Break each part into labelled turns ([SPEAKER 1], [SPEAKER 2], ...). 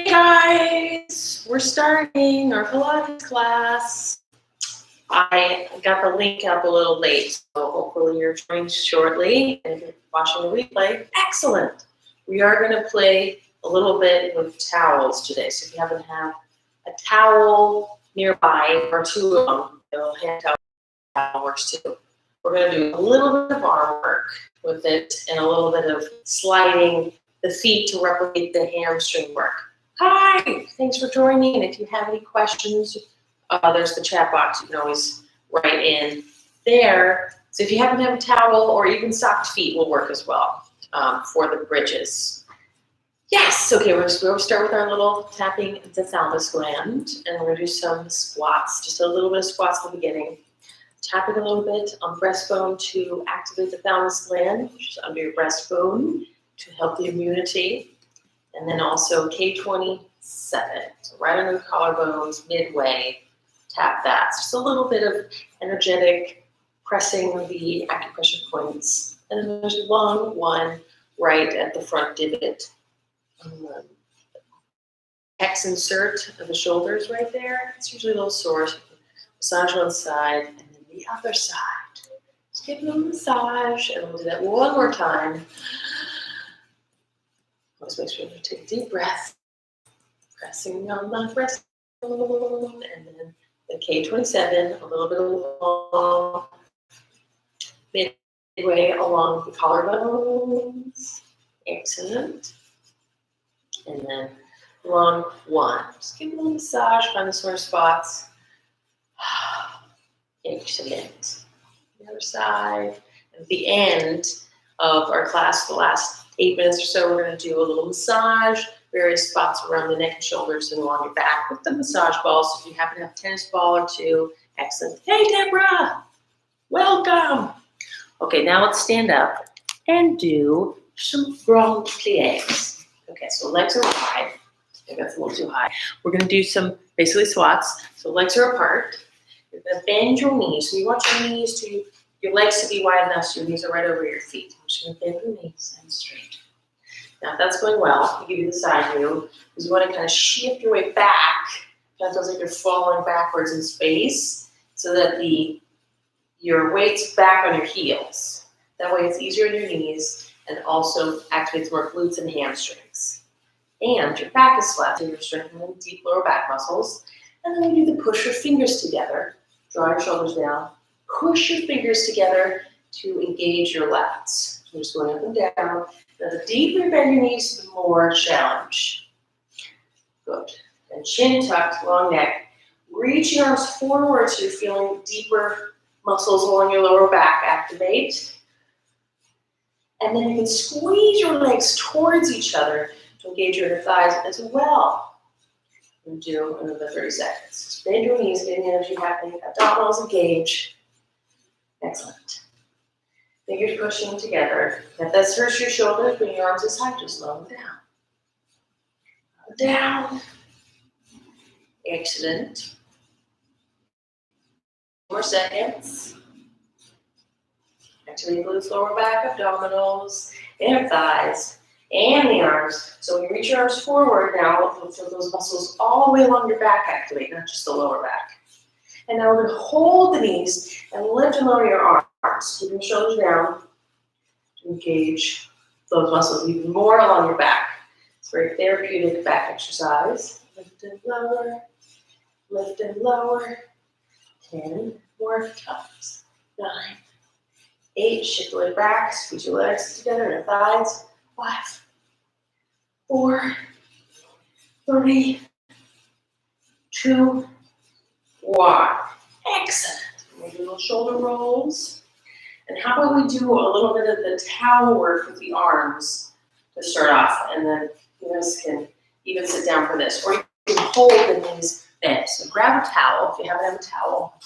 [SPEAKER 1] Guys, we're starting our Pilates class. I got the link up a little late, so hopefully you're joining shortly. And if you're watching the replay, excellent. We are going to play a little bit with towels today. So if you happen to have a towel nearby or two of them, a hand towel works too. We're going to do a little bit of arm work with it and a little bit of sliding the feet to replicate the hamstring work. Hi, thanks for joining. If you have any questions, there's the chat box. You can always write in there. So if you happen to have a towel or even socked feet will work as well for the bridges. Yes, okay, we'll start with our little tapping the thalamus gland, and we're going to do some squats, just a little bit of squats at the beginning. Tapping a little bit on breastbone to activate the thalamus gland, which is under your breastbone to help the immunity. And then also K27, so right under the collarbones, midway, tap that. So just a little bit of energetic pressing the acupressure points. And then there's a long one right at the front divot. X insert of the shoulders right there. It's usually a little sore. So massage one side and then the other side. Just give them a massage, and we'll do that one more time. Let's make sure you take a deep breath, pressing on the breastbone, and then the K27, a little bit along, midway along the collarbones. Excellent. And then long one. Just give a little massage, find the sore spots. Excellent. The other side. At the end of our class, the last 8 minutes or so, we're going to do a little massage, various spots around the neck and shoulders and along your back with the massage ball. So if you happen to have a tennis ball or two, excellent. Hey, Deborah, welcome. Okay, now let's stand up and do some grand pliés. Okay, so legs are wide. I think that's a little too high. We're going to do some basically squats. So legs are apart. You're going to bend your knees. So you want your legs to be wide enough so your knees are right over your feet. I'm just going to bend your knees and straight. Now, if that's going well, I'll give you the side view, because you want to kind of shift your way back. It feels like you're falling backwards in space so that your weight's back on your heels. That way it's easier on your knees and also activates more glutes and hamstrings. And your back is flat, so you're strengthening the deep lower back muscles. And then we do the push your fingers together. Draw your shoulders down. Push your fingers together to engage your lats. So just going up and down. Now, the deeper you bend your knees, the more challenge. Good. And chin tucked, long neck. Reach your arms forward so you're feeling deeper muscles along your lower back activate. And then you can squeeze your legs towards each other to engage your inner thighs as well. And do another 30 seconds. Just bend your knees, getting energy happening. Abdominals engage. Excellent. Fingers pushing together. If that hurts your shoulders, bring your arms as high, just lower them down. Down. Excellent. More seconds. Activate glutes, lower back, abdominals, inner thighs, and the arms. So when you reach your arms forward now, feel those muscles all the way along your back activate, not just the lower back. And now we're going to hold the knees and lift and lower your arms. Keeping your shoulders down to engage those muscles even more along your back. It's a very therapeutic back exercise. Lift and lower, lift and lower. 10 more times. 9, 8, shift the leg back, squeeze your legs together, inner thighs. 5, 4, 3, 2, 1. Excellent. We'll do little shoulder rolls. And how about we do a little bit of the towel work with the arms to start off, and then you guys can even sit down for this, or you can hold the knees bent. So grab a towel if you haven't have a towel.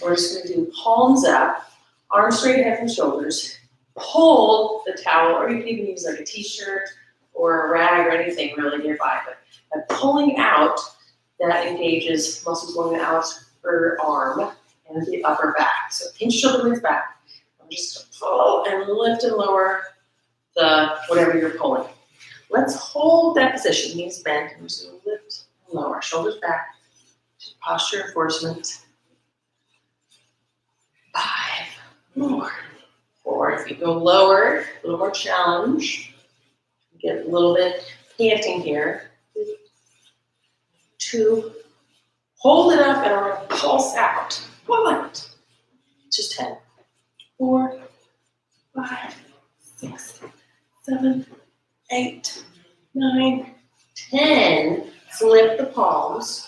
[SPEAKER 1] We're just going to do palms up, arms straight ahead from shoulders. Hold the towel, or you can even use like a t-shirt or a rag or anything really nearby. But by pulling out, that engages muscles along the outer arm and the upper back. So pinch shoulder blades back. And just pull and lift and lower the whatever you're pulling. Let's hold that position, knees bent, and we're just going to lift and lower, shoulders back. Posture enforcement. 5 more. 4. If you go lower, a little more challenge. Get a little bit panting here. 2. Hold it up and we're going to pulse out. Pull it. Just 10. 4, 5, 6, 7, 8, 9, 10. Flip the palms.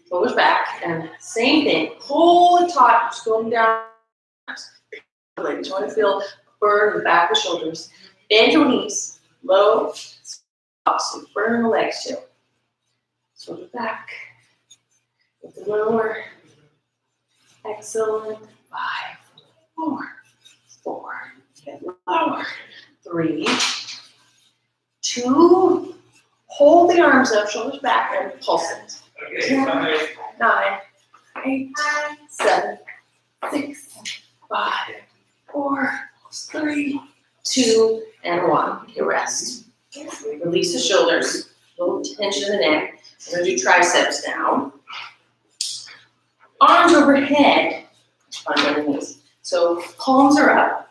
[SPEAKER 1] Shoulders back, and same thing. Pull it taut, just going down. You just want to feel burn the back of the shoulders. Bend your knees, low, up, so burn the legs too. Shoulders back, lift it lower. Excellent. 5 more. 4. Get lower. 3, 2. Hold the arms up, shoulders back, and pulse it. 10, 9, 8, 7, 6, 5, 4, 3, 2, and 1. Okay, rest. Release the shoulders. A little tension in the neck. We're going to do triceps now. Arms overhead on your knees. So palms are up.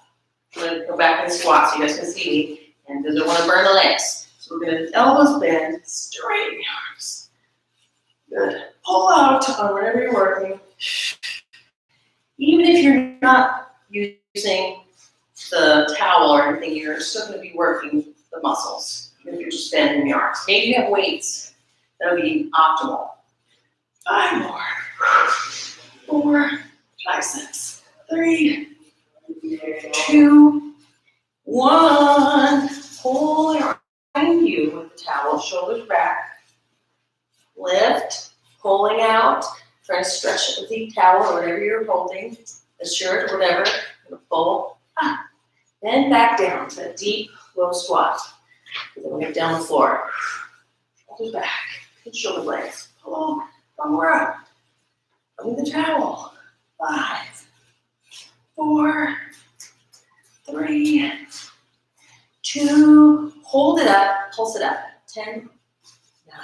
[SPEAKER 1] I'm going to go back and squat so you guys can see me. And because I want to burn the legs. So we're going to elbows bend, straighten the arms. Good. Pull out on whatever you're working. Even if you're not using the towel or anything, you're still going to be working the muscles. Even if you're just bending the arms. Maybe you have weights. That would be optimal. 5 more. 4, triceps. 3, 2, 1. Pull your behind you with the towel, shoulders back. Lift, pulling out, trying to stretch it with the towel or whatever you're holding, the shirt or whatever. Pull, then back down to a deep, low squat. Then we'll get down the floor. Shoulders back, and shoulder blades. Pull, more up. Bring the towel. 5, 4, 3, 2. Hold it up, pulse it up. 10, 9.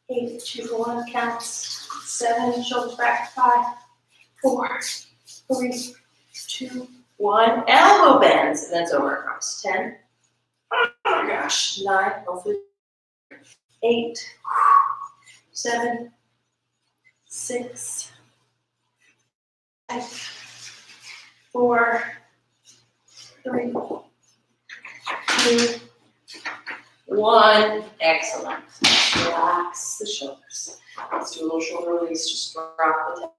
[SPEAKER 1] 8, 2, 1, counts. 7, shoulders back. 5, 4, 3, 2, 1. Elbow bends, and that's over across. 10. Oh my gosh. 9, hopefully. 8, 7, 6, 5, 4, 3, 2, 1. Excellent. Relax the shoulders. Let's do a little shoulder release. Just drop the head.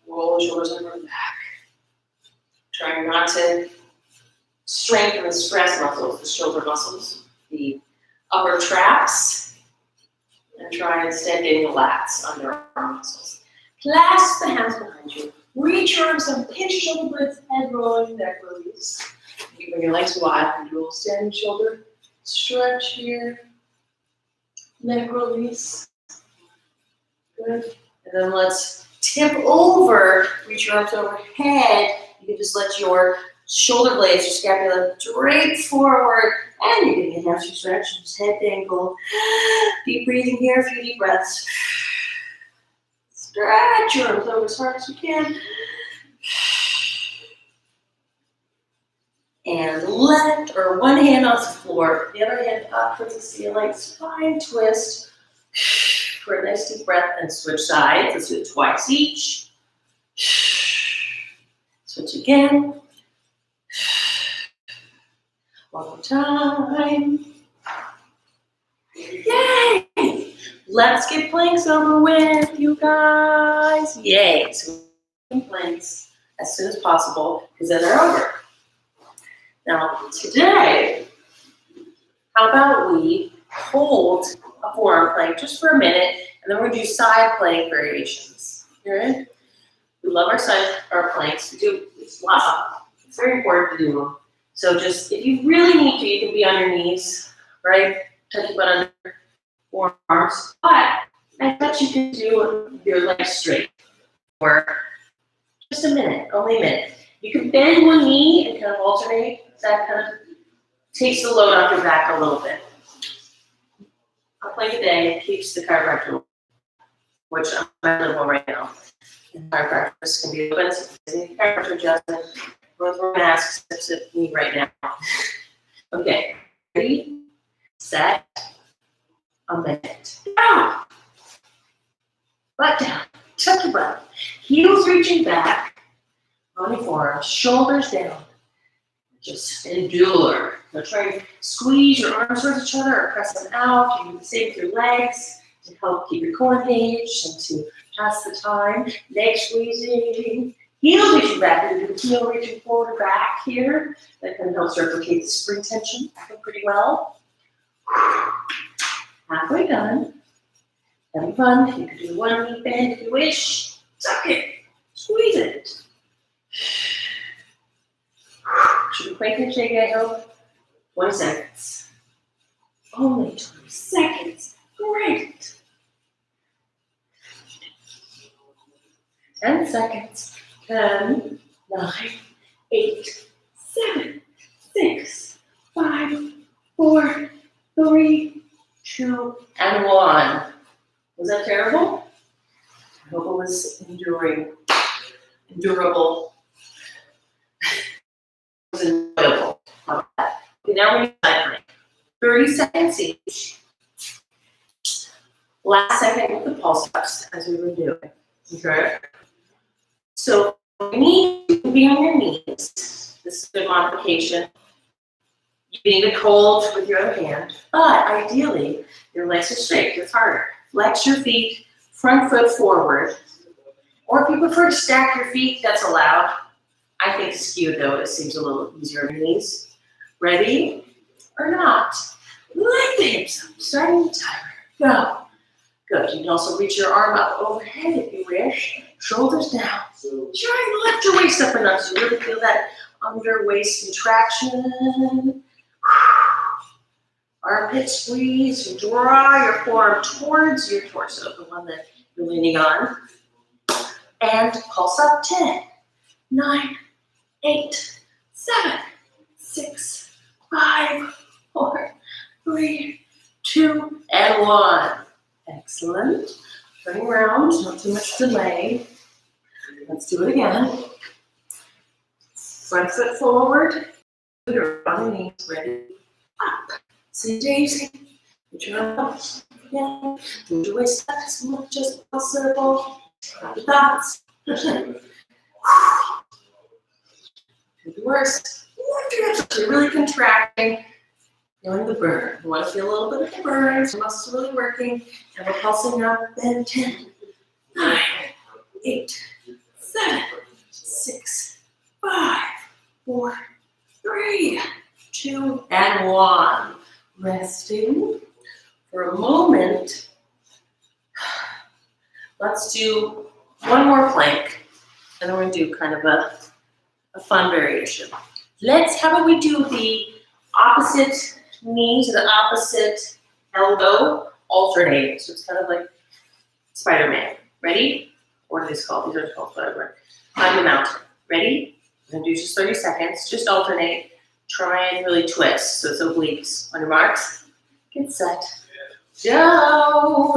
[SPEAKER 1] Roll the shoulders over the back. Trying not to strengthen the stress muscles, the shoulder muscles, the upper traps, and try instead getting the lats, underarm muscles. Clasp the hands behind you. Reach your arms up, pinch shoulder blades, head rolling, neck release. You bring your legs wide and do a little standing shoulder stretch here. Neck release. Good. And then let's tip over, reach your arms overhead. You can just let your shoulder blades, your scapula drape forward. And you're getting a hamstring stretch, just head angle. Deep breathing here, a few deep breaths. Stretch your arms over as hard as you can. And left or one hand off the floor, the other hand up towards the ceiling. Spine twist for a nice deep breath and switch sides. Let's do it twice each. Switch again. One more time. Yay! Let's get planks over with, you guys. Yay! So planks as soon as possible because then they're over. Now, today, how about we hold a forearm plank just for a minute, and then we're going to do side plank variations. You ready? We love our planks. We do. It's very important to do them. So just, if you really need to, you can be on your knees, right? Touch your butt under forearms. But I bet you can do your legs straight for just a minute, only a minute. You can bend one knee and kind of alternate that kind of takes the load off your back a little bit. A plank a day keeps the chiropractor, which I'm available right now. Chiropractors can be open, so the chiropractor adjustment. We're masks at me right now. Okay, ready, set, a minute. Down. Butt down. Tuck your butt. Heels reaching back. On your forearms, shoulders down. Just endure. Now try and squeeze your arms towards each other or press them out. You can do the same with your legs to help keep your core engaged and to pass the time. Leg squeezing. Heel reaching back. You do the heel reaching forward or back here. That can help replicate the spring tension. I think pretty well. Halfway done. Having fun. You can do one knee bend if you wish. Suck it. Squeeze it. Should we quake and shake, I hope? 20 seconds. Only 20 seconds. Great. 10 seconds. 10, 9, 8, 7, 6, 5, 4, 3, 2, and 1. Was that terrible? I hope it was endurable. It was enjoyable. How about that? Okay, now we need cycling. 30 seconds each. Last second with the pulse ups, as we were doing. Okay. So you need to be on your knees. This is a good modification. You can even hold with your other hand, but ideally your legs are straight. It's harder. Flex your feet, front foot forward. Or if you prefer to stack your feet, that's allowed. I think skewed though, it seems a little easier on your knees. Ready or not? Lift the hips up, starting the timer. Go. Good. You can also reach your arm up overhead if you wish. Shoulders down. Try and lift your waist up enough so you really feel that under waist contraction. Armpit squeeze. And draw your forearm towards your torso, the one that you're leaning on. And pulse up. 10, 9, 8, 7, 6, 5, 4, 3, 2, and 1. Excellent. Turning around, not too much delay. Let's do it again. Front foot forward. On your knees, ready. Up. See Daisy. Put your arm up. Yeah. Move your waist up as much as possible. Grab the thoughts. Do the worst. You're really contracting. Feeling the burn. You want to feel a little bit of the burn. So muscles are really working. And we're pulsing up. Then 10, 9, 8, 7, 6, 5, 4, 3, 2, and 1. Resting for a moment. Let's do one more plank. And then we're going to do kind of a fun variation. How about we do the opposite knee to the opposite elbow, alternating. So it's kind of like Spider-Man. Ready? What are these called? These are called Spider-Man. Climb the mountain. Ready? We're going to do just 30 seconds. Just alternate. Try and really twist. So it's obliques. On your marks. Get set. Go.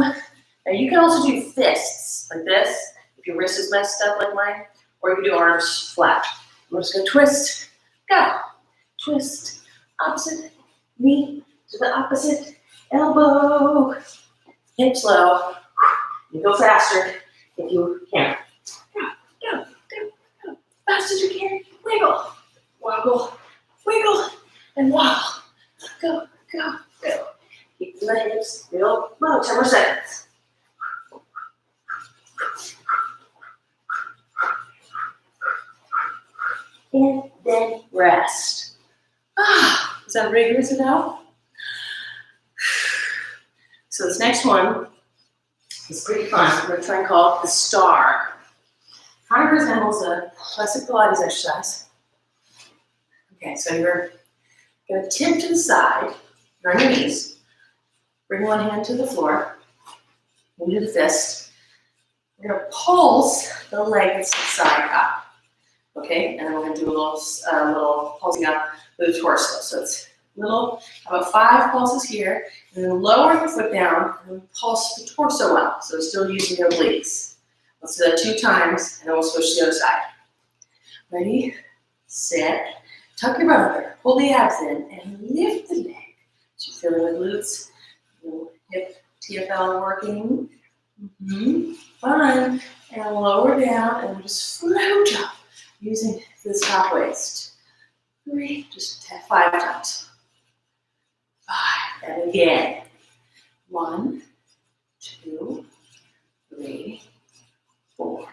[SPEAKER 1] Now you can also do fists like this. If your wrist is messed up like mine. Or you can do arms flat. We're just going to twist. Go. Twist. Opposite knee to the opposite elbow. Hips low. You go faster if you can. Go. Fast as you can. Wiggle. Woggle. Wiggle. And wobble. Go. Keep the hips real low. 10 more seconds. And then rest. Is that rigorous enough? So this next one is pretty fun. We're going to try and call it the star. Kind of resembles a classic Pilates exercise. Okay, so you're going to tip to the side. You're on your knees. Bring one hand to the floor. Into the fist. We're going to pulse the legs side up. Okay, and then we're going to do a little pulsing up with the torso. So it's Little, about 5 pulses here, and then lower your foot down and then pulse the torso up. So still using your obliques. Let's do that 2 times, and then we'll switch to the other side. Ready, set, tuck your butt under, pull the abs in, and lift the leg. So you're feeling the glutes, little hip TFL working. Fun. And lower down, and we just float up using this top waist. 3, just 5 times. 5, and again. 1, 2, 3, 4,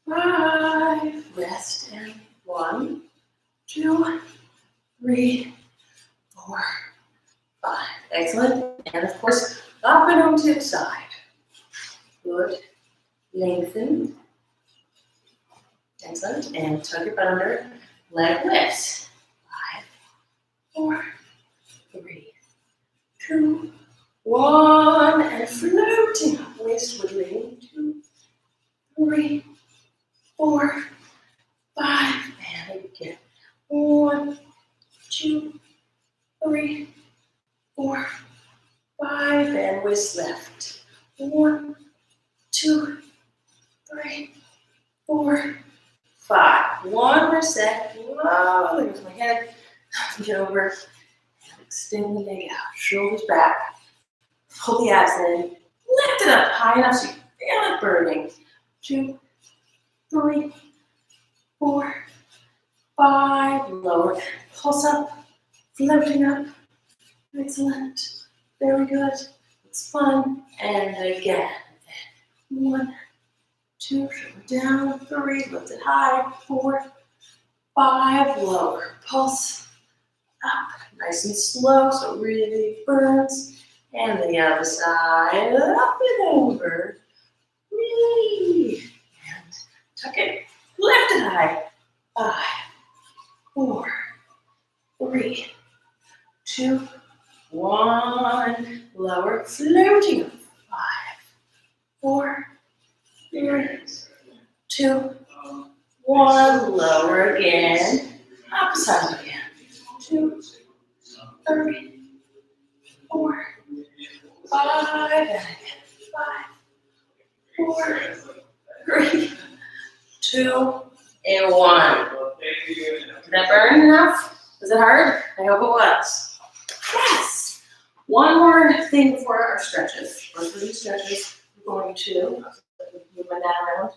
[SPEAKER 1] 5. Rest, and 1, 2, 3, 4, 5. Excellent. And of course, up and over to the side. Good. Lengthen. Excellent. And tuck your butt under. Leg lifts. 5, 4, 3, 2, 1. And floating up. Waist wiggling. 2, 3, 4, 5. And again. 1, 2, 3, 4, 5. And waist left. 1, 2, 3, 4, 5. One more set. Whoa, there's my head. Get over. And extend the leg out. Shoulders back. Pull the abs in. Lift it up high enough so you feel it burning. 2, 3, 4, 5. Lower. Pulse up. Floating up. Excellent. Very good. It's fun. And again. 1, 2, shoulder down, 3, lift it high, 4, 5, lower, pulse up, nice and slow, so it really burns, and the other side, up and over, and tuck it, lift it high, 5, 4, 3, 2, 1, lower, floating up, 5, 4, 3, 2, 1, lower again, opposite again, 2, 3, 4, 5, and again, 5, 4, 3, 2, and 1. Did that burn enough? Was it hard? I hope it was. Yes. One more thing before our stretches. Or 3 stretches. We're going to move my mat around.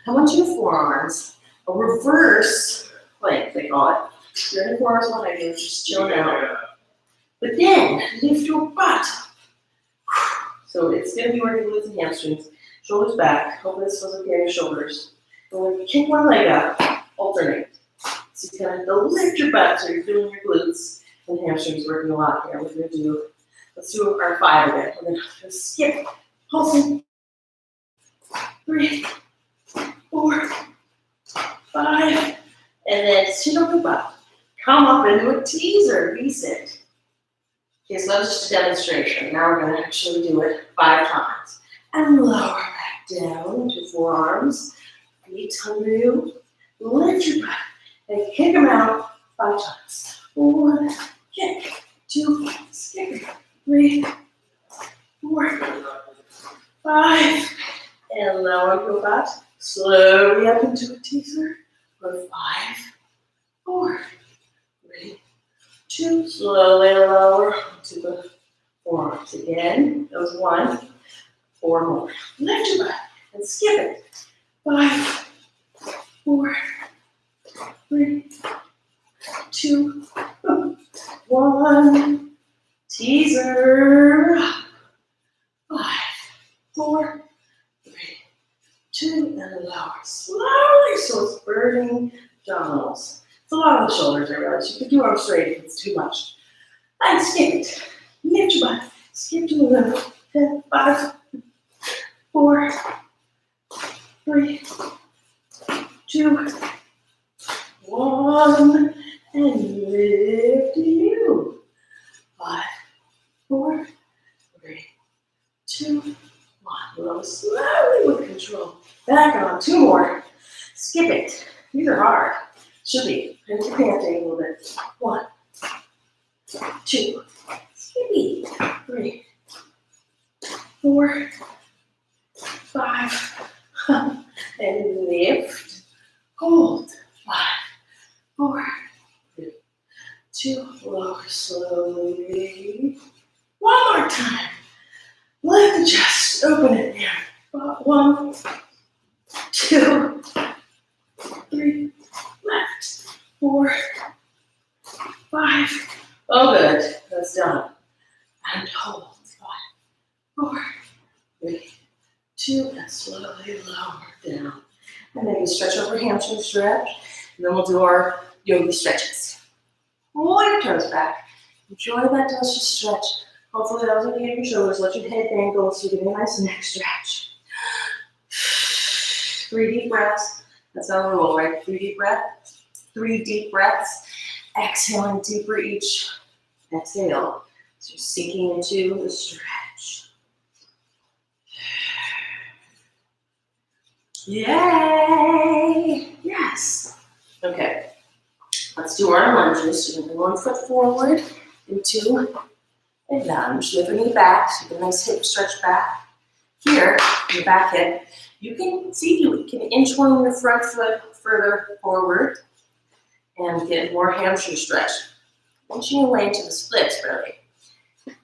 [SPEAKER 1] I want you to forearms, a reverse plank, they call it. You're in the forearms behind you, just chilling out. But then lift your butt. So it's going to be working glutes and hamstrings. Shoulders back. Hope this was okay on your shoulders. And when you kick one leg up, alternate. So you kind of lift your butt so you're feeling your glutes and hamstrings working a lot here. We're going to do, let's do our 5 again. We're going to skip, pulsing. 3, 4, 5, and then sit on the butt. Come up into a teaser, V-sit. Okay, so that's just a demonstration. Now we're going to actually do it 5 times. And lower back down to forearms, feet under you. Lift your butt and kick them out 5 times. 1, kick, 2, skip, 3, 4, 5, and lower your butt slowly up into a teaser for 5, 4, 3, 2, slowly lower to the forearms again. That was 1, 4 more. Lift your butt and skip it. 5, 4, 3, 2, 1. Teaser. 5, 4, 3, 2, and lower. Slowly, so it's burning abdominals. It's a lot on the shoulders, I realize. You can do arms straight if it's too much. And skip it. Lift your butt. Skip to the left. 10, 5, 4, 3, 2, 1. And lift you. 5, 4, 3, 2, 1. Low slowly with control. Back on. 2 more. Skip it. These are hard. Should be. And you're panting a little bit. 1, 2, 3, 4, 5, and lift, hold, 5, 4, 3, 2, lower slowly. One more time. Let the chest open it down. 1, 2, 3, left, 4, 5. Oh, good. That's done. And hold. 5, 4, 3, 2, and slowly lower down. And then you stretch over hamstring stretch. And then we'll do our yoga stretches. Pull your toes back. Enjoy that delicious stretch. Hopefully that doesn't hit your shoulders. Let your head dangle so you get a nice neck stretch. 3 deep breaths. That's our rule, right? 3 deep breaths. 3 deep breaths. Exhaling deeper each exhale. So you're sinking into the stretch. Yay! Yes. Okay. Let's do our lunges. So you're going to bring 1 foot forward into a lunge. Lift your knee back. So you get a nice hip stretch back. Here, your back hip. You can see you can inch one your front foot further forward and get more hamstring stretch. Inching your way into the splits, really,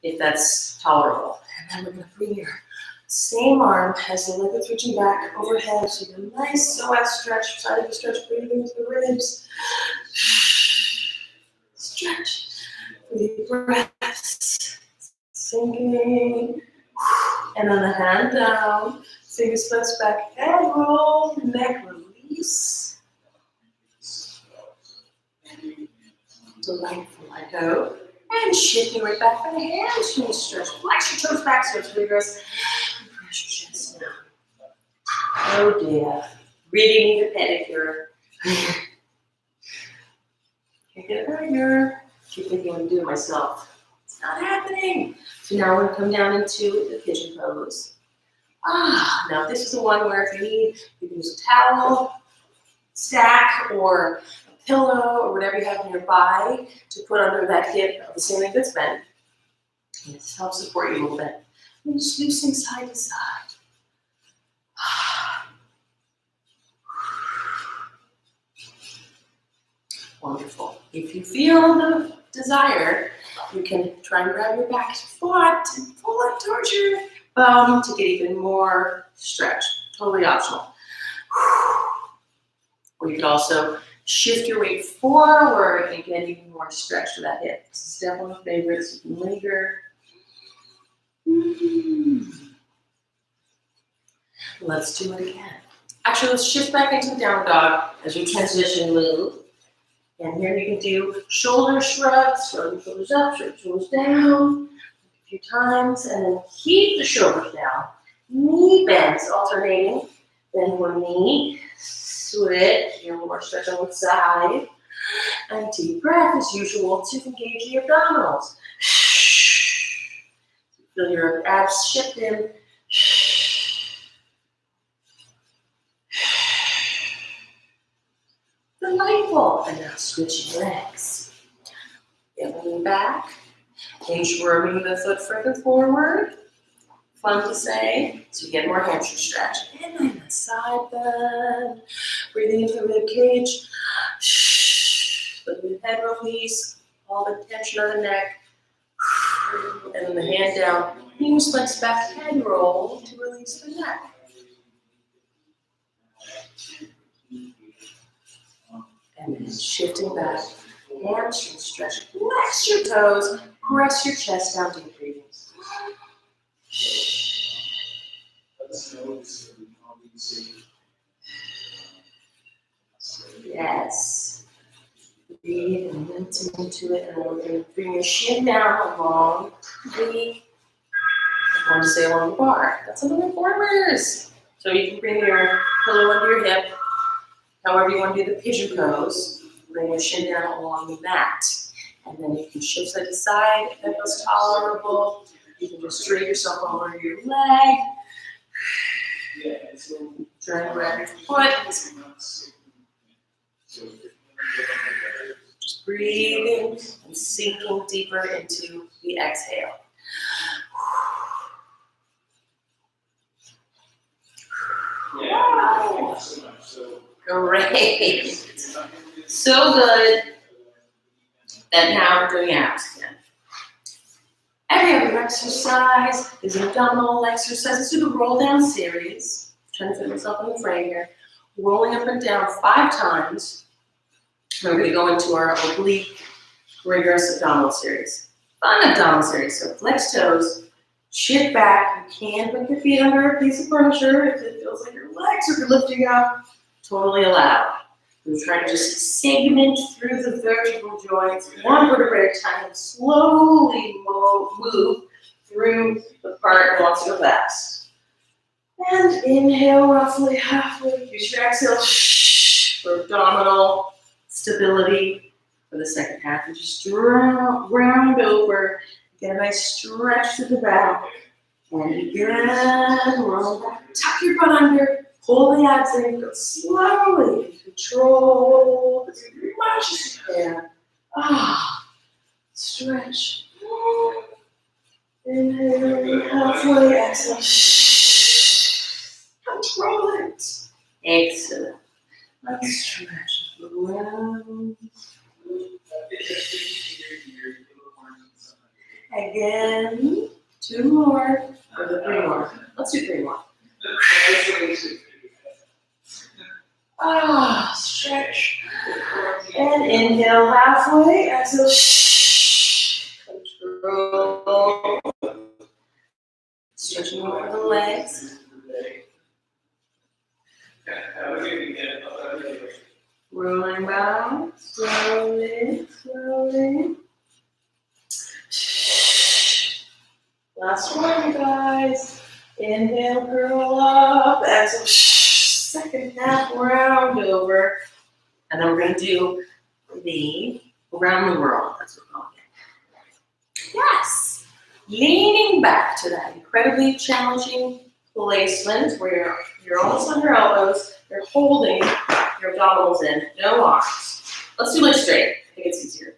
[SPEAKER 1] if that's tolerable. And then we're going to bring your same arm as the leg is reaching back overhead. So you get a nice psoas stretch, side of the stretch, breathing into the ribs. Stretch. Deep breaths. Sinking. And then the hand down. Finger splits back, head roll, neck release. Delightful, I hope. And shifting right back for the hamstring stretch. Flex your toes back so it's vigorous. And press your chest down. Oh dear. Really need a pedicure. Can't get it earlier. Keep thinking I'm doing it myself. It's not happening. So now we're going to come down into the pigeon pose. Now this is the one where if you need, you can use a towel, stack, or a pillow, or whatever you have nearby to put under that hip of the standing good spin. And this helps support you a little bit. And just loosening side to side. Wonderful. If you feel the desire, you can try and grab your back foot and pull it towards your bum to get even more stretch. Totally optional. Or you could also shift your weight forward and get even more stretch to that hip. This is definitely a favorite, so you can linger. Let's do it again. Actually, let's shift back into the down dog as you transition move. And here you can do shoulder shrugs, shrug your shoulders up, shrug your shoulders down a few times, and then keep the shoulders down. Knee bends alternating. Bend one knee, switch, a little more stretch on one side. And deep breath as usual to engage the abdominals. Feel your abs shift in. Delightful. And now switching legs. Leaning back. Inchworming the foot further forward. Fun to say. So you get more hamstring stretch. And then the side bend. Breathing into the rib cage. Let the head release. All the tension of the neck. And then the hand down. Knees flex back, head roll to release the neck. And then shifting back, hamstring stretch. Flex your toes, press your chest down, deep breathing. Yes. Breathe and lift into it, and then we're going to bring your shin down along the, I want to say along the bar. That's another formers. So you can bring your pillow under your hip. However you want to do the pigeon pose, bring your shin down along the mat. And then you can shift side to side if that feels tolerable. You can just straighten yourself over your leg. Try and grab your foot. Just breathing and and sinking deeper into the exhale. Wow. Great. So good. And now we're doing abs again. Every other exercise is an abdominal exercise. Let's do the roll down series. I'm trying to fit myself in the frame here. Rolling up and down 5 times. And we're going to go into our oblique rigorous abdominal series. Fun abdominal series. So flex toes, shift back. You can put your feet under a piece of furniture if it feels like your legs are lifting up. Totally allowed. We're trying to just segment through the vertebral joints, one vertebrae at a time, and slowly move through the part that wants to go fast. And inhale roughly halfway. Use your exhale for abdominal stability for the second half. And just round over. Get a nice stretch to the back. And again, roll back. Tuck your butt under. Pull the abs in. Go slowly. Control as much as you can. Stretch. Inhale, halfway, exhale. Control it. Excellent. Let's stretch around. Again. 2 more. Or 3 more. Let's do 3 more. Stretch. And inhale halfway. Exhale. Control. Stretching over the legs. Rolling back. Slowly, slowly. Last one, you guys. Inhale, curl up. Exhale. Second half round over. And then we're going to do the around the world. That's what we're calling it. Yes. Leaning back to that incredibly challenging placement where you're almost on your elbows. You're holding your abdominals in. No arms. Let's do legs straight. I think it's easier.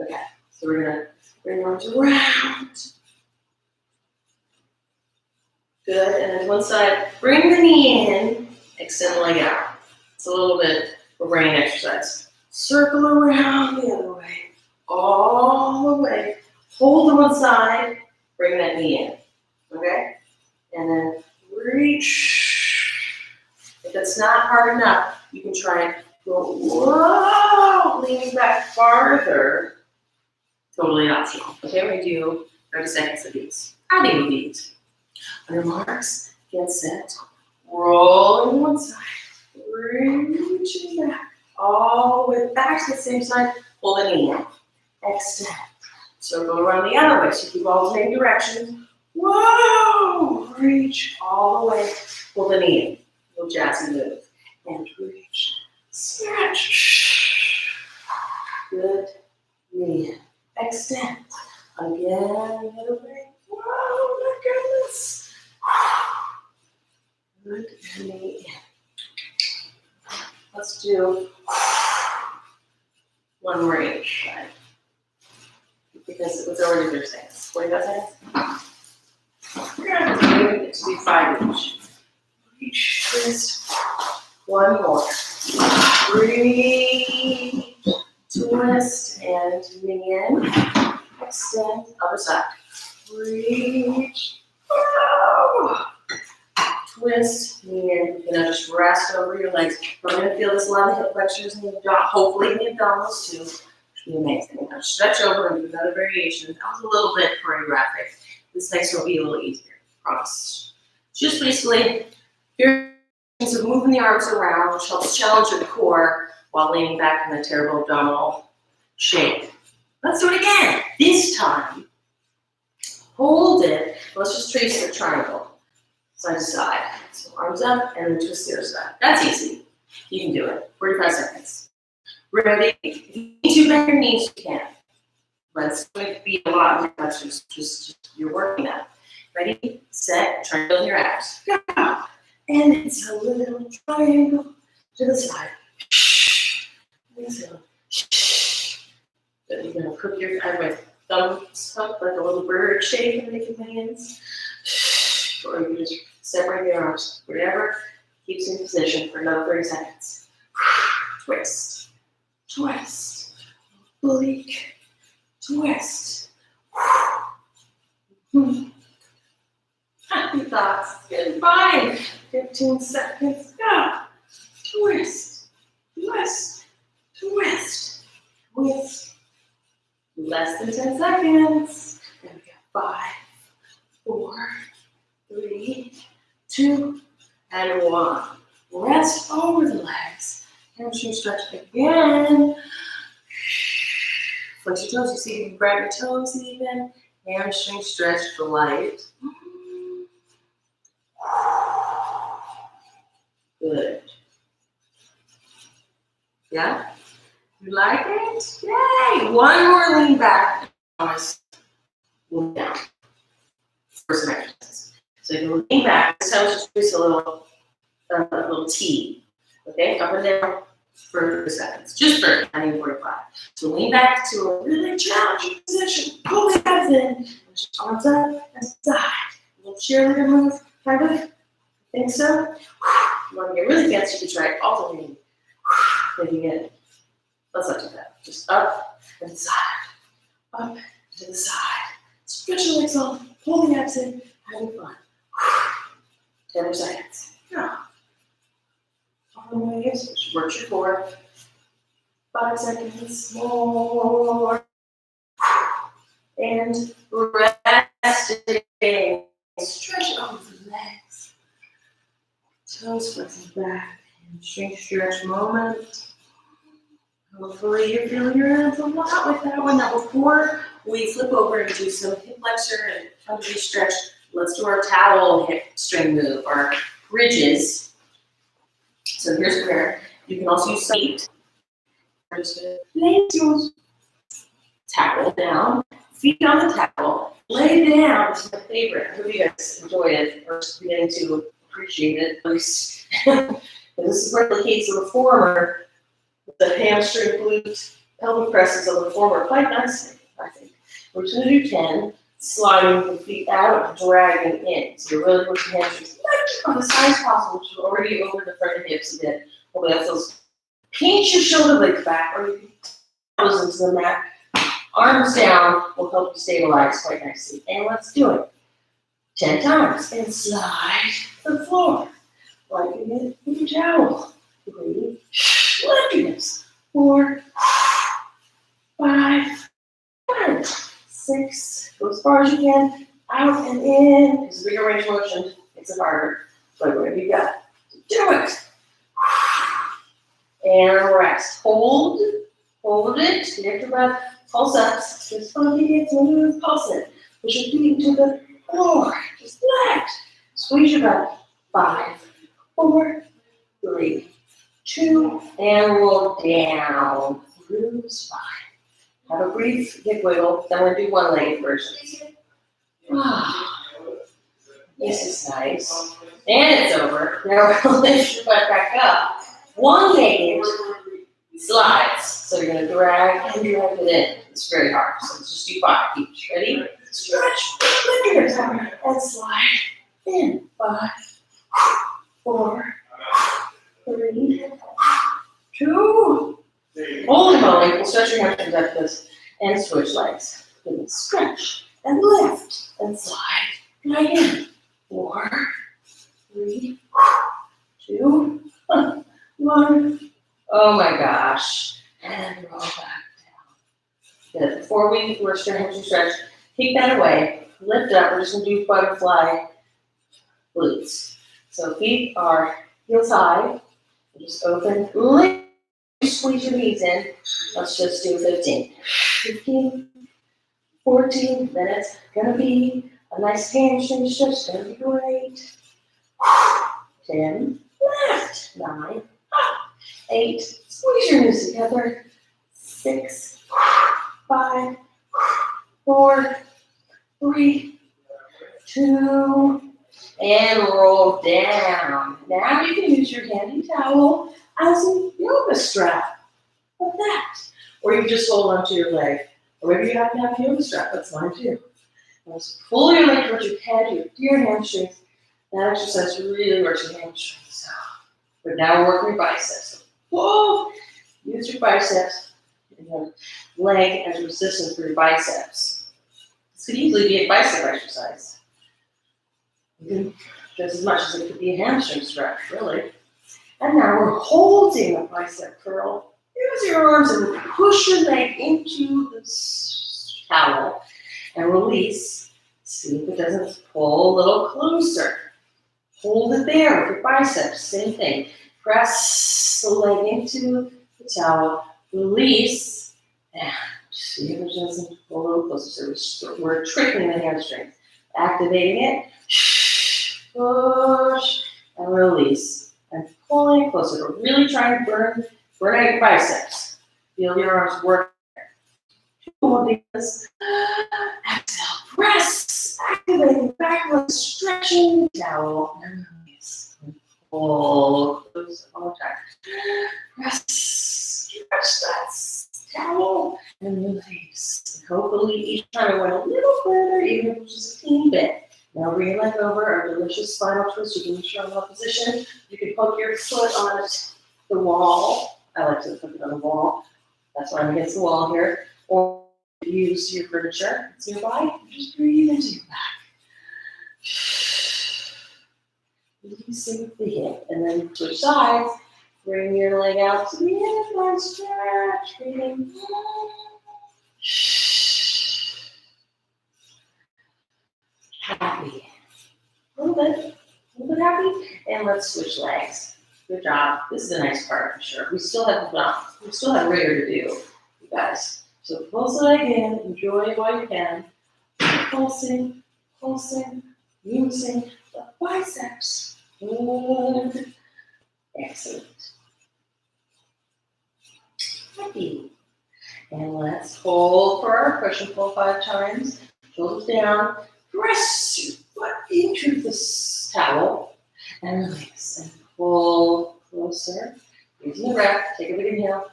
[SPEAKER 1] Okay. So we're going to bring arms around. Good, and then one side, bring the knee in, extend the leg out. It's a little bit of a brain exercise. Circle around the other way, all the way. Hold to one side, bring that knee in, okay? And then reach. If it's not hard enough, you can try and go, whoa, leaning back farther. Totally optional. Okay, we're going to do 30 seconds of these. I think we'll these. On your marks, get set, roll on one side, reaching back, all the way back to the same side, pull the knee in, extend, circle around the other way, so keep alternating directions, whoa, reach all the way, pull the knee in, little jazzy move, and reach, stretch, good, knee in, extend, again, the other way, whoa, my goodness. Good knee in. Let's do one more each side. Because it was already 30 seconds. 45 seconds? We're going to do 5 each. Reach, twist. One more. Breathe, twist, and knee in. Extend, other side. Reach. Oh. Twist, knee in. You know, just rest over your legs. We're going to feel this a lot of hip flexors and hopefully in the abdominals too. Which will be amazing. Now stretch over and do another variation. That was a little bit choreographic. This next one will be a little easier. Promise. Just basically, variations of moving the arms around, which helps challenge your core while leaning back in a terrible abdominal shape. Let's do it again. This time, hold it. Let's just trace the triangle. Side to side. So arms up and then twist the other side. That's easy. You can do it. 45 seconds. Ready? If you need to bend your knees, you can. But it's going to be a lot of flexors. Just you're working that. Ready? Set. Try to build your abs. Yeah. And it's a little triangle to the side. Exhale. Then you're gonna cook your, I have my thumbs up like a little bird shape and making my hands. Or you just separate your arms, whatever keeps you in position for another 30 seconds. Twist, twist, oblique, twist. Happy thoughts, good, fine. 15 seconds, go. Twist, twist, twist, twist. Less than 10 seconds. And we got 5, 4, 3, 2, and 1. Rest over the legs. Hamstring stretch again. Flex your toes. You see you can grab your toes even. Hamstring stretch for light. Good. Yeah? You like it? Yay! One more lean back. Lean down. For some exercises. So you lean back. This time just do a little T. Okay? Up and down for 30 seconds. Just 30, not even 45. So lean back to a really challenging position. Pull the abs in. Arms up and side. A little cheerleader move, kind of. Think so? You want to get really fancy, you can try alternating. Maybe it. Let's not do that. Just up and side. Up to the side. Stretch your legs off. Pull the abs in. Having fun. 10 more seconds. Yeah. Arm waves. Work your core. 5 seconds more. And resting. Stretch over the legs. Toes flexing back. Hamstring stretch moment. Hopefully you're feeling your hands a lot with that one. Now before we flip over and do some hip flexor and pelvic stretch, let's do our towel hip string move, our bridges. So here's where you can also use feet. I'm just gonna lay your towel down, feet on the towel, lay down. This is my favorite. I hope you guys enjoy it or beginning to appreciate it at least. This is replicates the reformer. The hamstring, glute, pelvic presses of the reformer quite nicely, I think. We're just going to do 10, sliding the feet out, dragging in. So you're really pushing the hamstrings on the side as possible, which is already over the front of the hips a bit. Hold on, so pinch your shoulder blades back, or you can toes into the mat. Arms down will help you stabilize quite nicely. And let's do it 10 times. And slide to the floor. Wiping it with your towel. 3, lift your hips. 4, 5, 6. Go as far as you can. Out and in. Because bigger range of motion makes it harder. But whatever you got, do it. And rest. Hold it. Get your breath. Pulse up. Just funky, get smooth. Pulse it. Push your feet into the floor. Just lift. Squeeze your breath. 5, 4, 3, 2, and roll down. Through the spine. Have a brief hip wiggle. Then we'll do one-legged versions. This is nice. And it's over. Now we'll lift your butt back up. One-legged slides. So you're going to drag and drag it in. It's very hard. So let's just do 5 each. Ready? Stretch. Lift your hips up and slide in. 5, 4, 3, 2. Hold a moment. We'll stretch your hamstrings like this and switch legs. Stretch and lift and slide. Right in. 4, 3, 2, 1. Oh my gosh. And roll back down. Good. Before we're starting to stretch, take that away. Lift up. We're just going to do butterfly glutes. So feet are heels high. Just open. Lift. Squeeze your knees in. Let's just do 15. 15, 14. Then it's going to be a nice hamstring stretch. It's going to be great. 10. Lift. 9. 8. Squeeze your knees together. 6. 5. 4. 3. 2. And roll down. Now you can use your handy towel as a yoga strap, like that. Or you just hold onto your leg. Or maybe you happen to have a yoga strap, that's fine too. Now just pull your leg towards your head, your hamstrings. That exercise really works your hamstrings. But now we're working your biceps. So pull, use your biceps, and your leg as resistance for your biceps. This could easily be a bicep exercise. Just as much as it could be a hamstring stretch, really. And now we're holding a bicep curl. Use your arms and push your leg into the towel and release. See if it doesn't pull a little closer. Hold it there with your biceps. Same thing. Press the leg into the towel. Release. And see if it doesn't pull a little closer. So we're tricking the hamstring. Activating it. Push and release. And pulling closer. We're really trying to burn out your biceps. Feel your arms work. Exhale. Press. Activating backward. Stretching the towel. And release. And pull close all the time. Press. Stretch that towel. And release. And hopefully each time it went a little further, even if it was just a teeny bit. Now bring your leg over, our delicious spinal twist. You can make sure I'm in position. You can poke your foot on the wall. I like to put it on the wall. That's why I'm against the wall here. Or use your furniture. It's nearby. Just breathe into your back. Releasing the hip. And then switch sides. Bring your leg out to the end and stretch. Breathing. Happy. A little bit happy. And let's switch legs. Good job. This is a nice part for sure. We still have rigor to do, you guys. So pulse the leg in, enjoy it while you can. Pulsing, using the biceps. Good. Excellent. Happy. And let's hold for our push and pull 5 times. Shoulders down. Press your foot into the towel and release and pull closer. Using the breath, take a big inhale.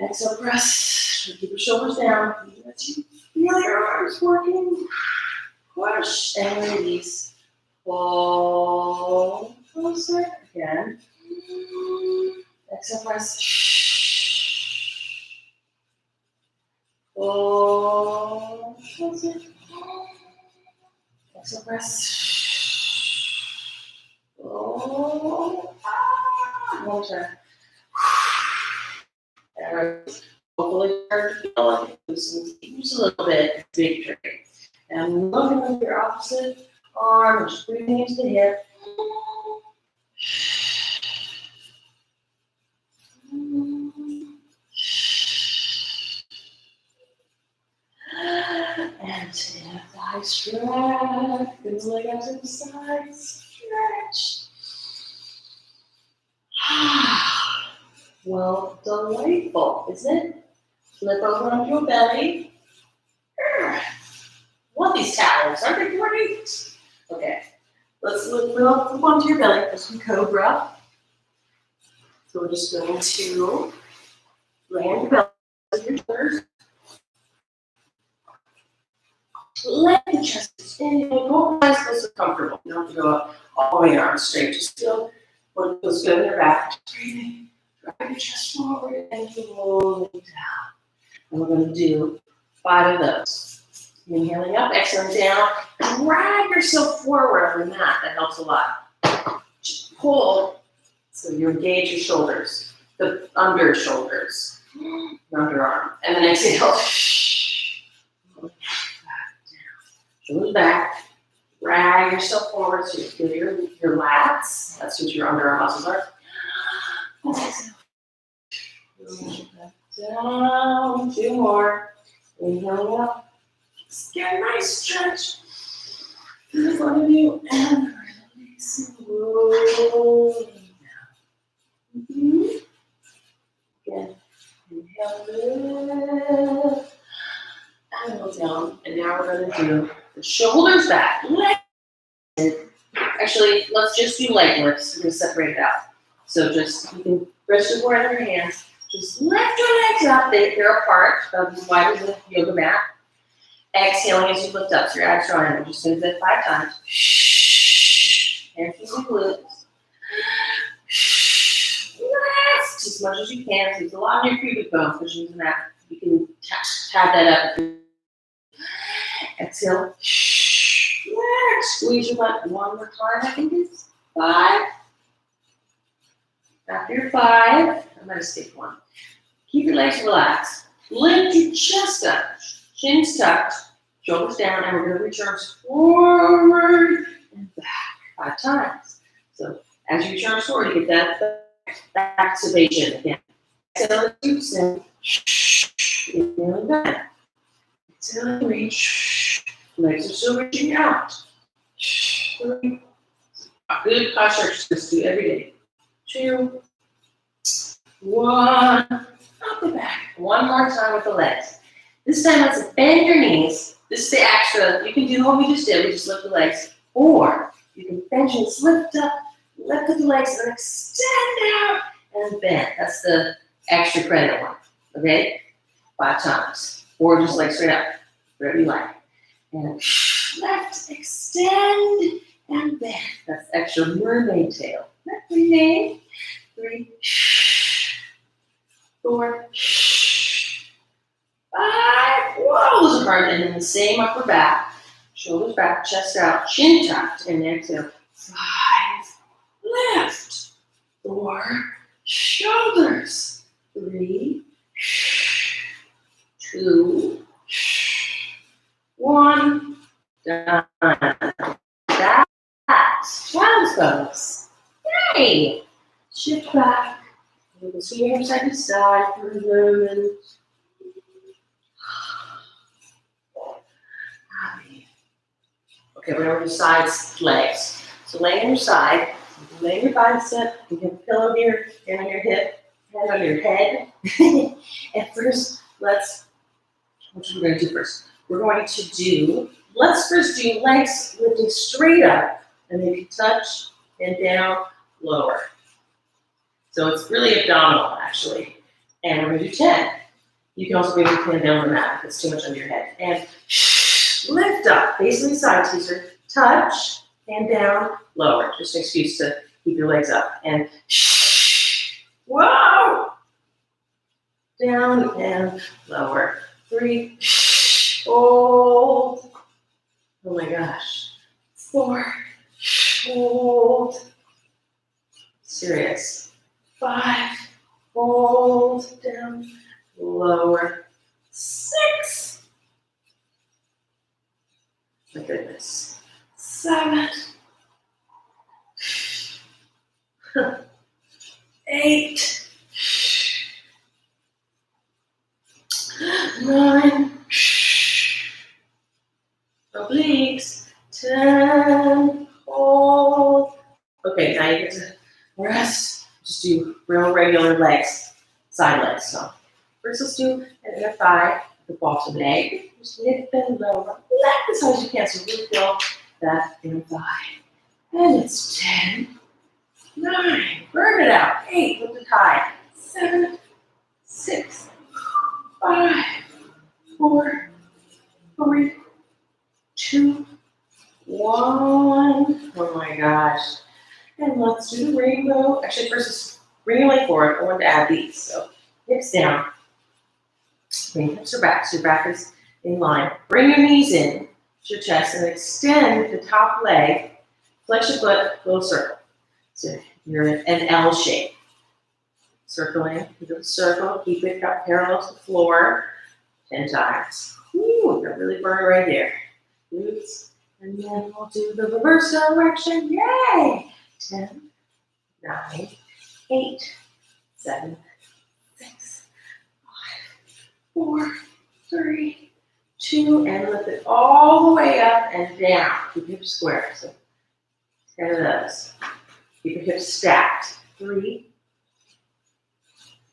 [SPEAKER 1] Exhale, press. Keep your shoulders down. Let you feel your arms working. Push and release. Pull closer again. Exhale, press. Pull closer. Exhale, press. Oh, one time. And hopefully start to feel like it loosens a little bit. Big trick. And looking at your opposite arm and just breathing into the hip. And thigh stretch. Bring the leg out to the side. Stretch. Well, delightful, isn't it? Flip over onto your belly. Love these towels, aren't they great? Okay, let's flip onto your belly for some cobra. So we're just going to land your belly with your shoulders. Let the chest extend. Don't find this comfortable. You don't have to go up all the way arms straight. Just feel what feels good in your back. Just breathing. Drive your chest forward and roll it down. And we're going to do 5 of those. Inhaling up, exhaling down. Drag yourself forward on the mat. That helps a lot. Just pull so you engage your shoulders, the under shoulders, your underarm. And then exhale. Shoulders back. Drag yourself forward so you feel your lats. That's what your underarm muscles are. Down. 2 more. Inhale up. Just get a nice stretch in front of you and release and roll down. Again. Inhale, lift, and go down. And now we're going to do the shoulders back. Actually, let's just do leg lifts. We're going to separate it out. So just, you can rest your forehead on your hands. Just lift your legs up. They're apart, as wide as a yoga mat. Exhaling as you lift up. So your abs are on. We're just going to do that 5 times. And keep your glutes. Lift as much as you can. So it's a lot of your pubic bone pushing into that. You can tap that up. Exhale. Lift. Squeeze your butt one more time. I think it's 5. After your 5, I'm going to skip 1. Keep your legs relaxed. Lift your chest up. Chin's tucked. Shoulders down. And we're going to reach arms forward and back 5 times. So as you reach arms forward, you get that activation again. Exhale, and inhale back. Exhale and reach. Legs are still reaching out. 3. Good posture exercise to do every day. 2, 1. Up and back. One more time with the legs. This time, let's bend your knees. This is the extra. You can do what we just did. We just lift the legs. Or you can bend your knees, lift up the legs, and extend out and bend. That's the extra credit one. Okay? 5 times. Or just like straight up. Whatever you like. And left, extend, and bend. That's extra mermaid tail. Left name. 3, 4, 5. Whoa, those are hard. And then the same upper back. Shoulders back, chest out, chin tucked, and exhale. 5. Lift. 4. Shoulders. 3, 2, 1. Done. That's child's pose. Yay! Shift back. You can swing your hips side to side for a moment. Okay, we're going to do sides, legs. So lay on your side. You can lay your bicep. You can pillow your hand on your hip, hand on your head. And first, what are we going to do first? We're going to do, let's first do legs lifting straight up, and then you touch and down, lower. So it's really abdominal, actually. And we're going to do 10. You can also bring your hand down on the mat if it's too much under your head. And lift up, basically side teaser, touch, and down, lower. Just an excuse to keep your legs up. And whoa! Down and lower. 3, hold. Oh my gosh. 4, hold. Serious. 5, hold, down, lower. 6. My goodness. 7. 8. 9. Obliques. 10. Hold. Okay, now you get to rest. Just do real regular legs, side legs. So first let's do an inner thigh, the bottom leg. Just lift and lower. Lift as high as you can so you really feel that inner thigh. And it's 10, 9, burn it out. 8, lift it high. 7, 6, 5, 4, 3, 2, 1. Oh my gosh. And let's do the rainbow. Actually, first, just bring your leg forward. I want to add these. So, hips down. Bring your hips are back, so your back is in line. Bring your knees in to your chest and extend the top leg. Flex your foot, go circle. So, you're in an L shape. Circling, you do a circle, keep it parallel to the floor 10 times. Ooh, that really burn right there. Glutes. And then we'll do the reverse direction. Yay! 10, 9, 8, 7, 6, 5, 4, 3, 2, and lift it all the way up and down. Keep your hips square. So 10 of those. Keep your hips stacked. 3,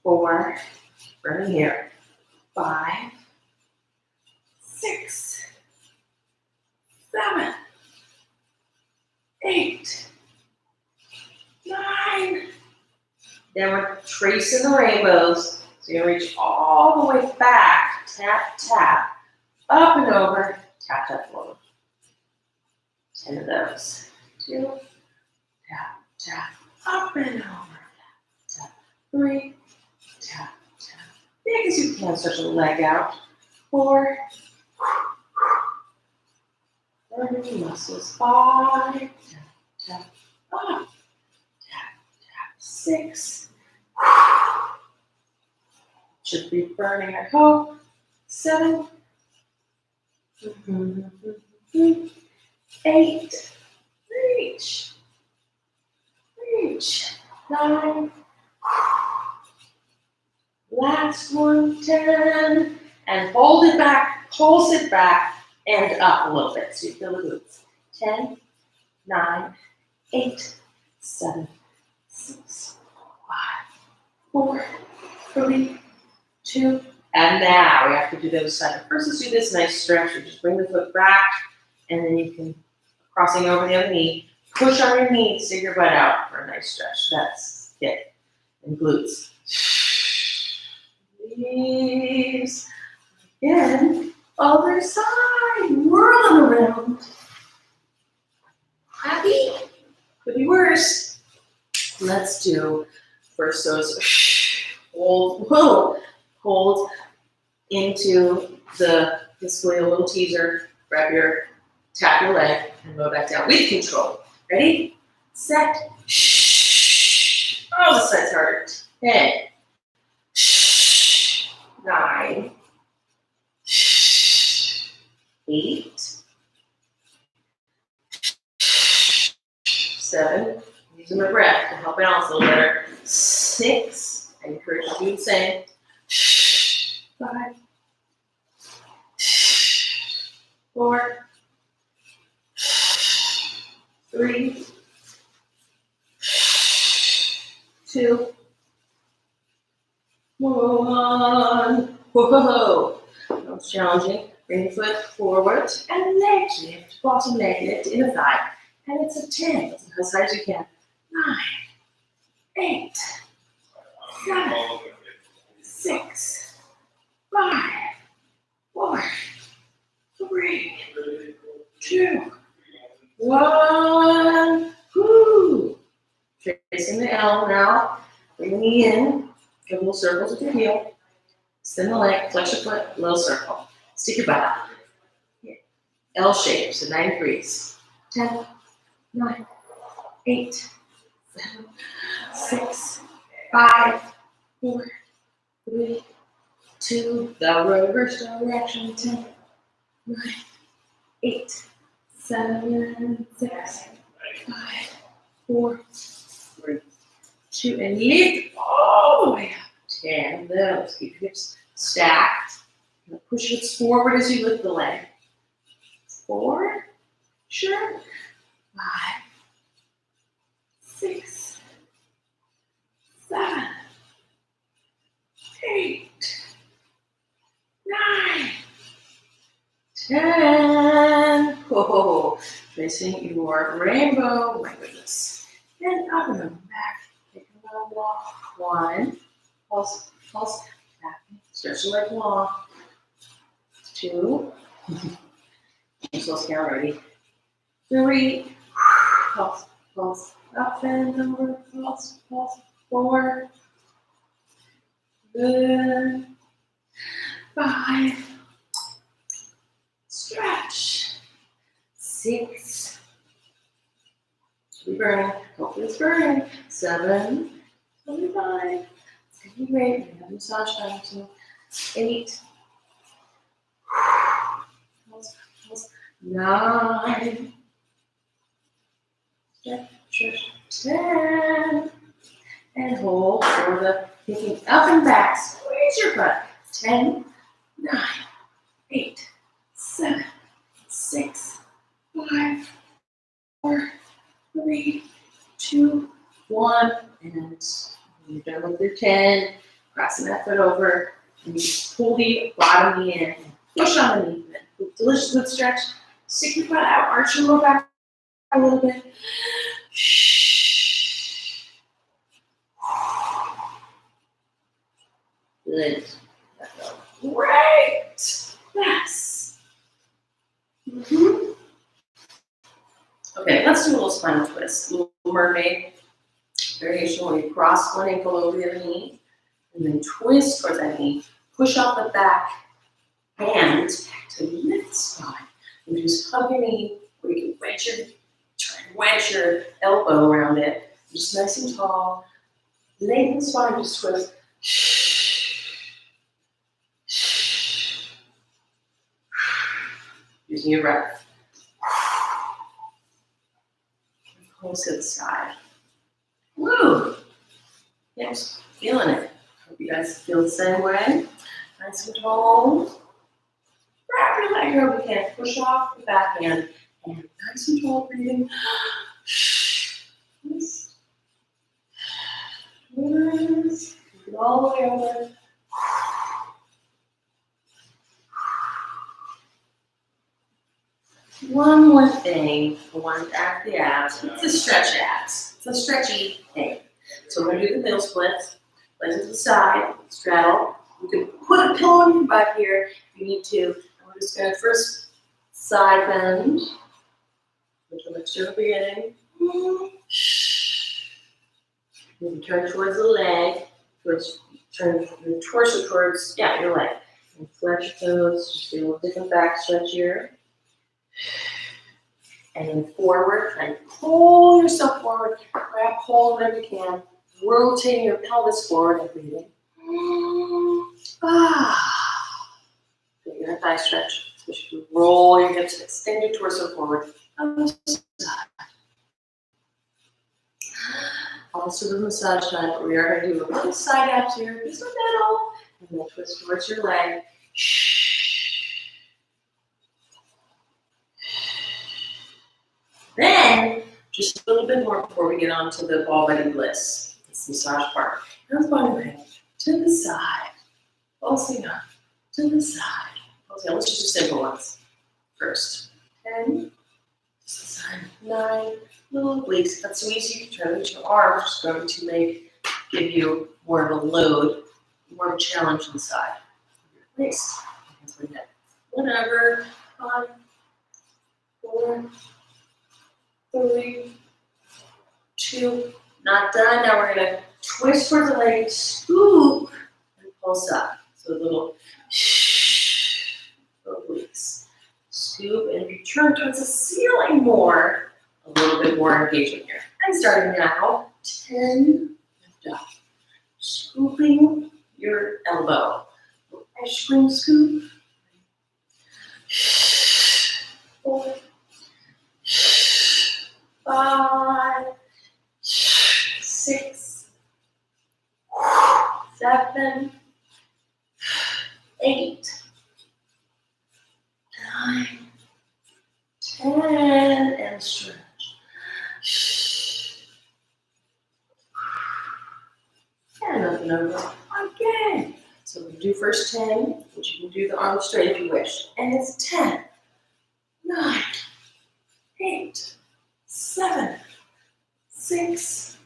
[SPEAKER 1] 4, right here. 5, 6, 7, 8, 9. Then we're tracing the rainbows. So you're gonna reach all the way back, tap, tap, up and over, tap, tap, forward. 10 of those. 2, tap, tap, up and over, tap, 3, tap, tap. Big as you can, stretch the leg out. 4, burn your muscles. 5, tap, tap, up, tap, tap. 6, should be burning, I hope. 7, 8, reach, 9, last one, 10, and hold it back, pulse it back, and up a little bit so you feel the glutes. 10, 9, 8, 7, 6, 5, 4, 3, 2, and now we have to do the other side. But first, let's do this nice stretch. You just bring the foot back, and then you can, crossing over the other knee, push on your knee, stick your butt out for a nice stretch. That's it. And glutes. Release. Again, other side. Whirling around. Happy? Could be worse. Let's do first those. Hold. Whoa. Hold into the basically a little teaser. Grab your, tap your leg, and go back down with control. Ready? Set. Oh, this side's harder. 10, 9, 8, 7. Using my breath to help balance a little better. 6. I encourage you to do the same. 5, 4, 3, 2, 1. Whoa. That was challenging. Bring the foot forward and leg lift, bottom leg lift, inner thigh. And it's a 10. That's as high as you can. 9, 8, 7, 6, 5, 4, 3, 2, 1. Woo! Tracing the L now. Bring the knee in. Give little circles with your heel. Extend the leg, flex your foot, little circle. Stick your butt out. L shape, so 9 degrees. 10, 9, 8, 7, 6, 5, 4, 3, 2. The reverse direction. 10, 9, 8, 7, 6, 5, 4, 3, 2, and lift all the way up. 10 of those. Keep your hips stacked. Push hips forward as you lift the leg. 4, sure. 5, 6, 7, 8, 9, 10. Whoa. Tracing your rainbow. My goodness. And up and over back. Take a little walk. 1. Pulse, pulse, tapping. Stretch the leg long. 2. So scale ready. 3. Pulse, pulse. Up and over. Pulse, pulse. 4. Good. 5. Stretch. 6. Should be burning. Hopefully it's burning. 7. 25. It's gonna be great. We have massage time too. 8. 9. Stretch. 10. And hold for the picking up and back. Squeeze your butt. 10, 9, 8, 7, 6, 5, 4, 3, 2, 1. And when you're done with your 10, crossing that foot over, and you pull the bottom knee in, push on the knee, delicious good stretch. Stick your butt out, arch your lower back a little bit. Good. Great. Yes. Okay, let's do a little spinal twist. A little mermaid variation where you cross one ankle over the other knee and then twist towards that knee. Push off the back hand to lift the spine. And just hug your knee where you can try to wedge your elbow around it. Just nice and tall. Lengthen the spine, just twist. Using your breath. Close to the side. Woo! Yes, feeling it. Hope you guys feel the same way. Nice and tall. Wrap your leg over the hand. Push off the back hand. And nice and tall breathing. Twist. Twist. Get all the way over. One more thing, I want to add the abs. It's a stretch abs. It's a stretchy thing. So we're going to do the middle splits. Legs to the side, straddle. You can put a pillow on your butt here if you need to. And we're just going to first side bend, which will mixture at the beginning. You turn towards the leg, turn your torso towards, your leg. And flex your toes, just do a little different back stretch here. And then forward, and pull yourself forward, grab hold whenever you can, rotating your pelvis forward and breathing. Get your thigh stretch. So you roll your hips, extend your torso forward. Also the massage time, but we are going to do a little side abs here, just the middle, and then twist towards your leg. Then, just a little bit more before we get on to the ball body bliss. It's the massage part. Hands behind your head, to the side, pulsing up, to the side. Okay, let's just do simple ones. First, 10, to the side, 9, little obliques. That's so easy. You can try to reach your arms, just going to give you more of a load, more of a challenge inside. Your waist, hands behind your head. Whatever, 5, 4, 3, 2, not done. Now we're going to twist towards the leg, scoop, and pulse up. So a little obliques. Scoop, and if you turn towards the ceiling more, a little bit more engagement here. And starting now, 10, lift up. Scooping your elbow. Ice cream scoop. 4, 5, 6, 7, 8, 9, 10, and stretch. And up and over again. So we do first 10, which you can do the arms straight if you wish. And it's 10, 9, 8, 7, 6,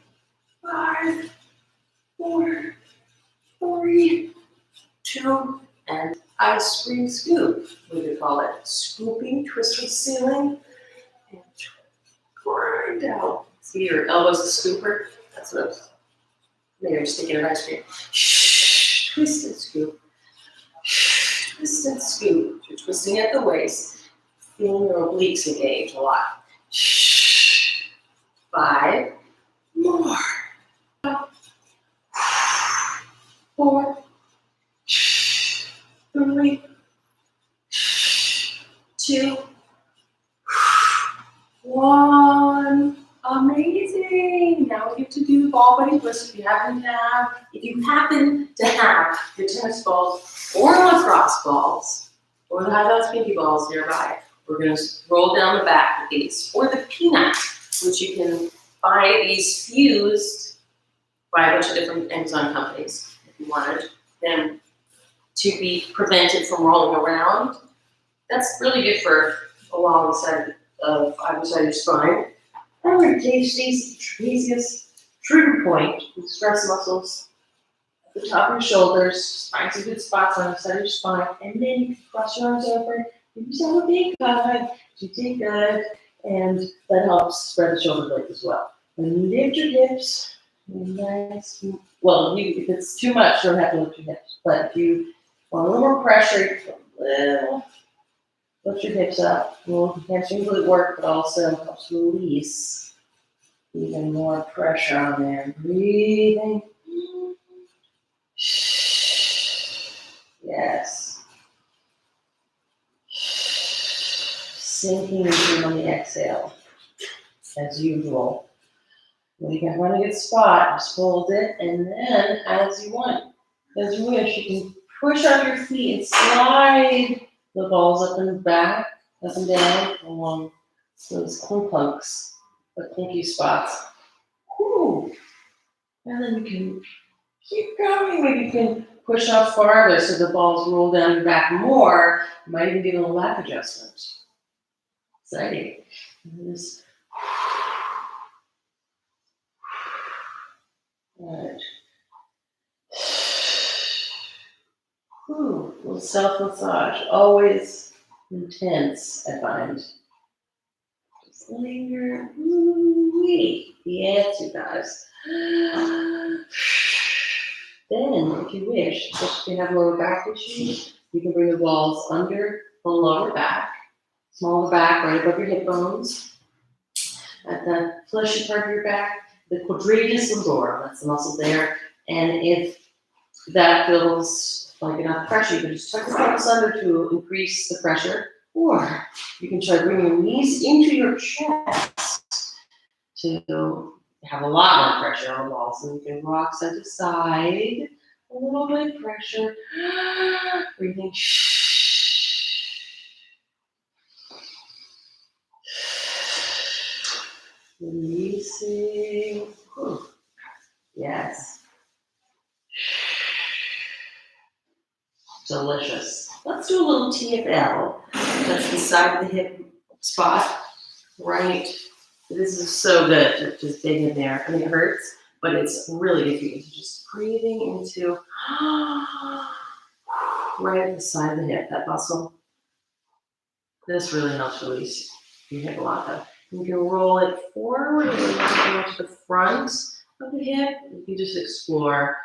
[SPEAKER 1] 5, 4, 3, 2, and ice cream scoop. We could call it scooping, twist the ceiling, and grind out. See, your elbow's a scooper. That's what I was. Maybe I'm just thinking of ice cream. Twist and scoop. Twist and scoop. You're twisting at the waist. Feeling your obliques engage a lot. 5 more. 4, 3, 2, 1. Amazing. Now we get to do ball body bliss. If you happen to have your tennis balls or lacrosse balls or the high balance pinky balls nearby, we're going to roll down the back with these, or the peanut, which you can buy these fused by a bunch of different Amazon companies if you wanted them to be prevented from rolling around. That's really good for along the side of either side of your spine. I'm going to engage these trapezius trigger point, the stress muscles at the top of your shoulders, find some good spots on the side of your spine, and then you can cross your arms over. Give yourself a big hug. You take good, and that helps spread the shoulder blades as well. And lift your hips. Nice. Well, if it's too much, you don't have to lift your hips. But if you want a little more pressure, you can lift your hips up. Well, hamstrings really work, but also helps release even more pressure on there. Breathing. Yes. Sinking into on the exhale, as usual. When you can find a good spot, just hold it, and then as you want, as you wish, you can push up your feet and slide the balls up and back, up and down along those clunks, the clunky spots. Whew. And then you can keep going. Maybe you can push up farther so the balls roll down your back more. You might even get a little back adjustment. Exciting. And just, all right. Ooh, a little self-massage, always intense, I find. Just linger. Ooh-wee. Yes, you guys. Then, if you wish, if you have lower back issues, you can bring the balls under the lower back, smaller back, right above your hip bones. At the fleshy part of your back, the quadratus lumborum, that's the muscle there. And if that feels like enough pressure, you can just tuck your pelvis under to increase the pressure, or you can try bringing your knees into your chest to have a lot more pressure on the balls. And you can rock side to side, a little bit of pressure, breathing. Releasing. Yes. Delicious. Let's do a little TFL. That's the side of the hip spot. Right. This is so good to just dig in there. I mean, it hurts, but it's really good for you. Just breathing into right at the side of the hip, that muscle. This really helps release your hip a lot, though. You can roll it forward and then to the front of the hip. You can just explore.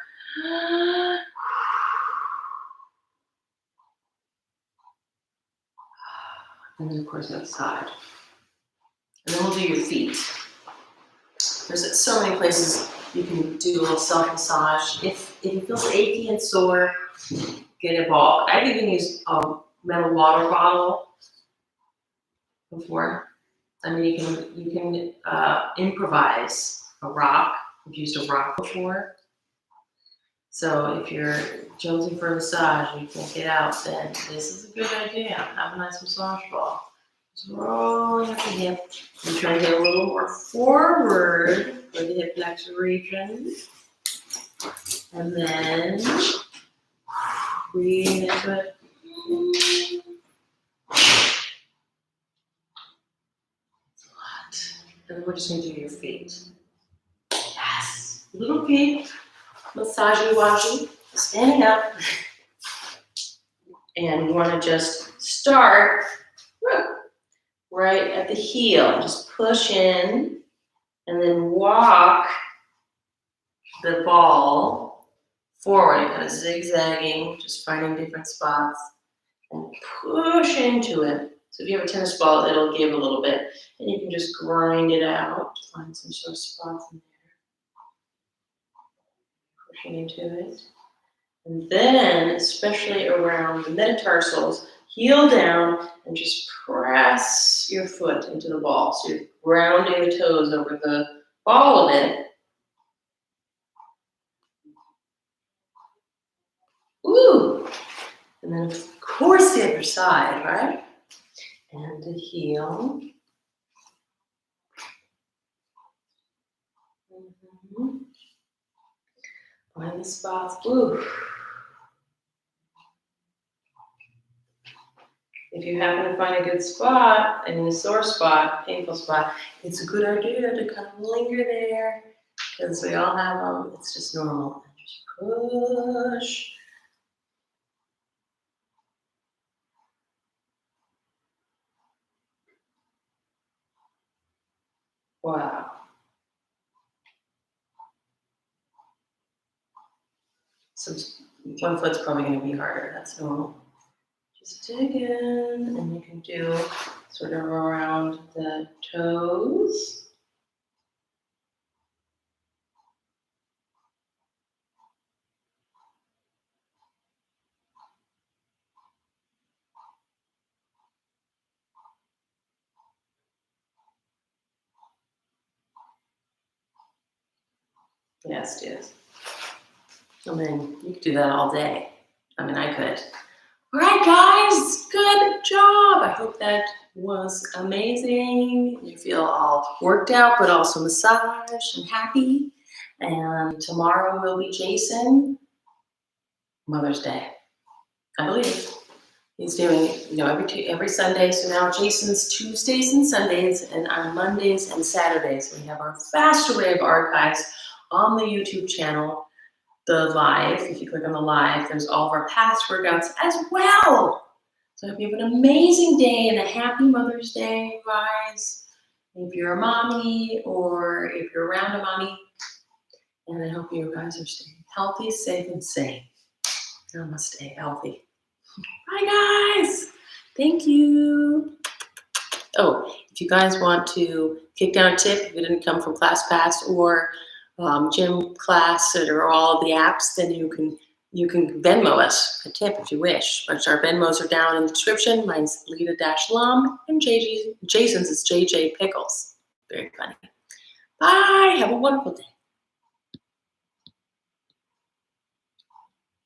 [SPEAKER 1] And then, of course, the other side. And then we'll do your feet. There's so many places you can do a little self-massage. If it feels achy and sore, get a ball. I've even used a metal water bottle before. I mean, you can improvise a rock. I've used a rock before. So if you're jonesing for a massage and you can't get out, then this is a good idea. Have a nice massage ball. Just rolling up the hip and try to get a little more forward for the hip flexor region. And then breathe into it. And then we're just going to do your feet. Yes. Little feet. Massaging, washing, standing up. And you want to just start right at the heel. Just push in and then walk the ball forward, kind of zigzagging, just finding different spots and push into it. So if you have a tennis ball, it'll give a little bit and you can just grind it out, find some sort of spots in there. Pushing into it. And then, especially around the metatarsals, heel down and just press your foot into the ball. So you're grounding the toes over the ball a bit. Ooh! And then, of course, the other side, right? And the heel. Find the spots. Ooh. If you happen to find a good spot, I mean a sore spot, painful spot, it's a good idea to kind of linger there because we all have them. It's just normal. Just Push. Wow. So one foot's probably going to be harder. That's normal. Just dig in, and you can do sort of around the toes. Yes, yes. I mean, you could do that all day. I mean, I could. All right, guys, good job. I hope that was amazing. You feel all worked out, but also massaged and happy. And tomorrow will be Jason, Mother's Day, I believe. He's doing it, every Sunday. So now Jason's Tuesdays and Sundays, and on Mondays and Saturdays, we have our vast array of archives on the YouTube channel. The live, if you click on the live, there's all of our past workouts as well. So I hope you have an amazing day and a happy Mother's Day, you guys. If you're a mommy or if you're around a mommy. And I hope you guys are staying healthy, safe, and sane. Namaste, healthy. Bye, guys. Thank you. Oh, if you guys want to kick down a tip, if you didn't come from ClassPass or gym class or all the apps, then you can Venmo us a tip if you wish. But our Venmos are down in the description. Mine's Leda-Lum, and Jason's is JJ Pickles. Very funny. Bye. Have a wonderful day.